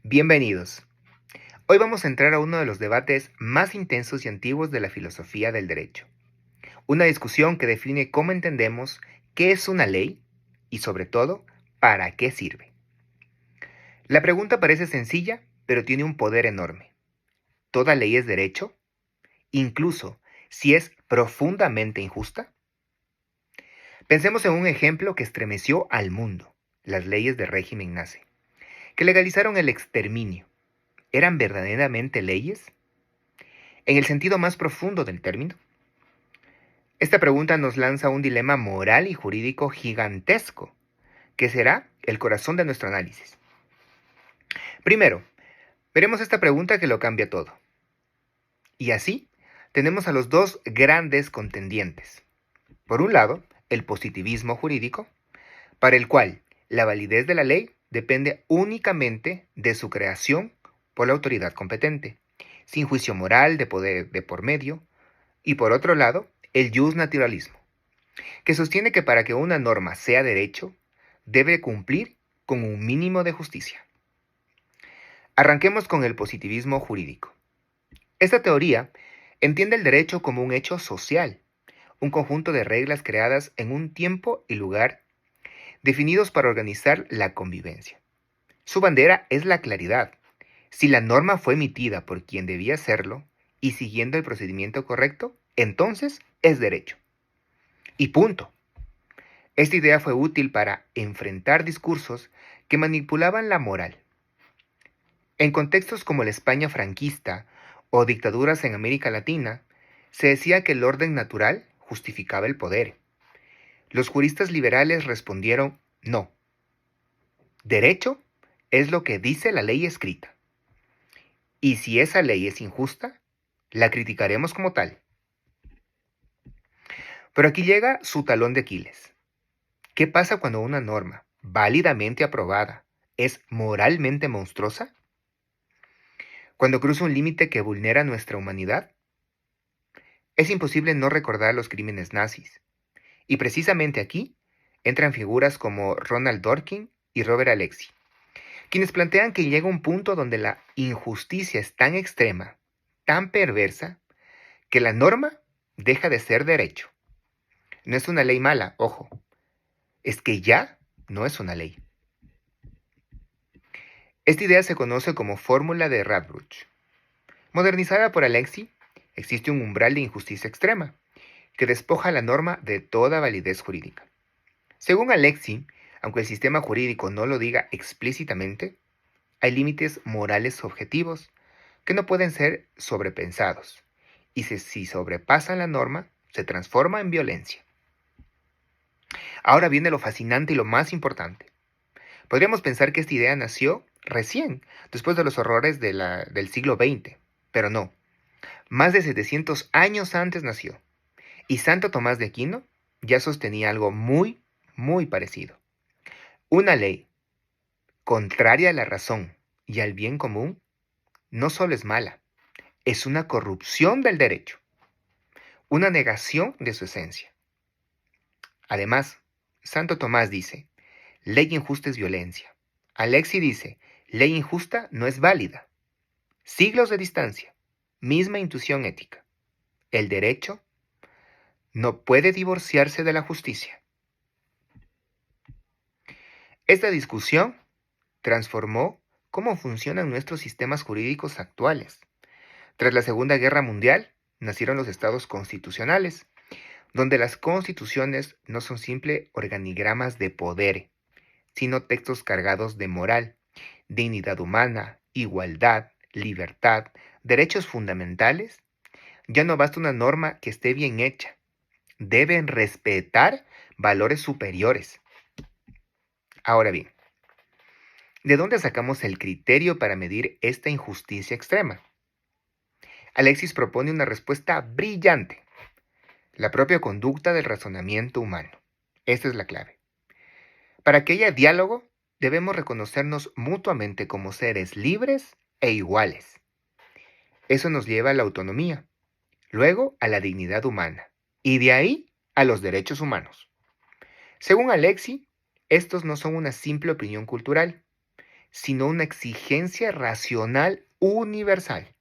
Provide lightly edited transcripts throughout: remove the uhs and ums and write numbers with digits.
Bienvenidos. Hoy vamos a entrar a uno de los debates más intensos y antiguos de la filosofía del derecho. Una discusión que define cómo entendemos qué es una ley y, sobre todo, para qué sirve. La pregunta parece sencilla, pero tiene un poder enorme. ¿Toda ley es derecho? Incluso si es profundamente injusta. Pensemos en un ejemplo que estremeció al mundo, las leyes de régimen nazi, que legalizaron el exterminio. ¿Eran verdaderamente leyes? En el sentido más profundo del término. Esta pregunta nos lanza un dilema moral y jurídico gigantesco, que será el corazón de nuestro análisis. Primero, veremos esta pregunta que lo cambia todo. Y así, tenemos a los dos grandes contendientes. Por un lado, el positivismo jurídico, para el cual la validez de la ley depende únicamente de su creación por la autoridad competente, sin juicio moral de poder de por medio. Y por otro lado, el justnaturalismo, que sostiene que para que una norma sea derecho, debe cumplir con un mínimo de justicia. Arranquemos con el positivismo jurídico. Esta teoría entiende el derecho como un hecho social, un conjunto de reglas creadas en un tiempo y lugar definidos para organizar la convivencia. Su bandera es la claridad. Si la norma fue emitida por quien debía hacerlo y siguiendo el procedimiento correcto, entonces es derecho. Y punto. Esta idea fue útil para enfrentar discursos que manipulaban la moral. En contextos como la España franquista o dictaduras en América Latina, se decía que el orden natural justificaba el poder. Los juristas liberales respondieron no. Derecho es lo que dice la ley escrita. Y si esa ley es injusta, la criticaremos como tal. Pero aquí llega su talón de Aquiles. ¿Qué pasa cuando una norma, válidamente aprobada, es moralmente monstruosa? ¿Cuando cruza un límite que vulnera nuestra humanidad? Es imposible no recordar los crímenes nazis. Y precisamente aquí entran figuras como Ronald Dworkin y Robert Alexy, quienes plantean que llega un punto donde la injusticia es tan extrema, tan perversa, que la norma deja de ser derecho. No es una ley mala, ojo, es que ya no es una ley. Esta idea se conoce como fórmula de Radbruch. Modernizada por Alexy, existe un umbral de injusticia extrema, que despoja a la norma de toda validez jurídica. Según Alexy, aunque el sistema jurídico no lo diga explícitamente, hay límites morales objetivos que no pueden ser sobrepensados, y si sobrepasan la norma, se transforma en violencia. Ahora viene lo fascinante y lo más importante. Podríamos pensar que esta idea nació recién, después de los horrores del siglo XX, pero no. Más de 700 años antes nació, y Santo Tomás de Aquino ya sostenía algo muy, muy parecido. Una ley contraria a la razón y al bien común no solo es mala, es una corrupción del derecho, una negación de su esencia. Además, Santo Tomás dice, ley injusta es violencia. Alexy dice, ley injusta no es válida. Siglos de distancia, misma intuición ética. El derecho no puede divorciarse de la justicia. Esta discusión transformó cómo funcionan nuestros sistemas jurídicos actuales. Tras la Segunda Guerra Mundial, nacieron los estados constitucionales, donde las constituciones no son simples organigramas de poder, sino textos cargados de moral, dignidad humana, igualdad, libertad, derechos fundamentales. Ya no basta una norma que esté bien hecha, deben respetar valores superiores. Ahora bien, ¿de dónde sacamos el criterio para medir esta injusticia extrema? Alexis propone una respuesta brillante: la propia conducta del razonamiento humano. Esta es la clave. Para que haya diálogo, debemos reconocernos mutuamente como seres libres e iguales. Eso nos lleva a la autonomía, luego a la dignidad humana, y de ahí a los derechos humanos. Según Alexis, estos no son una simple opinión cultural, sino una exigencia racional universal.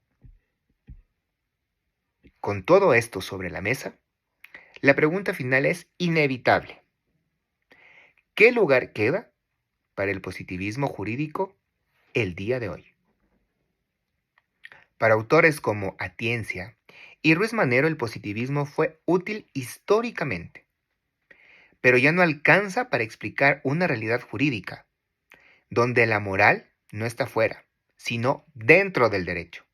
Con todo esto sobre la mesa, la pregunta final es inevitable. ¿Qué lugar queda para el positivismo jurídico el día de hoy? Para autores como Atienza y Ruiz Manero, el positivismo fue útil históricamente, pero ya no alcanza para explicar una realidad jurídica, donde la moral no está fuera, sino dentro del derecho.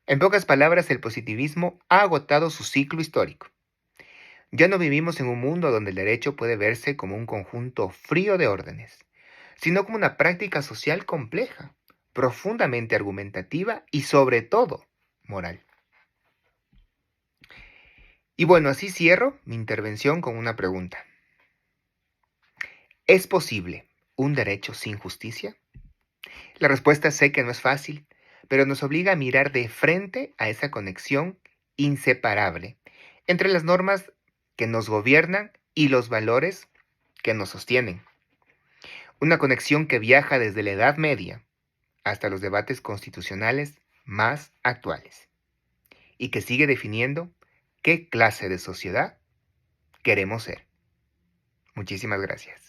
En pocas palabras, el positivismo ha agotado su ciclo histórico. Ya no vivimos en un mundo donde el derecho puede verse como un conjunto frío de órdenes, sino como una práctica social compleja, profundamente argumentativa y sobre todo moral. Y bueno, así cierro mi intervención con una pregunta. ¿Es posible un derecho sin justicia? La respuesta sé que no es fácil, pero nos obliga a mirar de frente a esa conexión inseparable entre las normas que nos gobiernan y los valores que nos sostienen. Una conexión que viaja desde la Edad Media hasta los debates constitucionales más actuales y que sigue definiendo qué clase de sociedad queremos ser. Muchísimas gracias.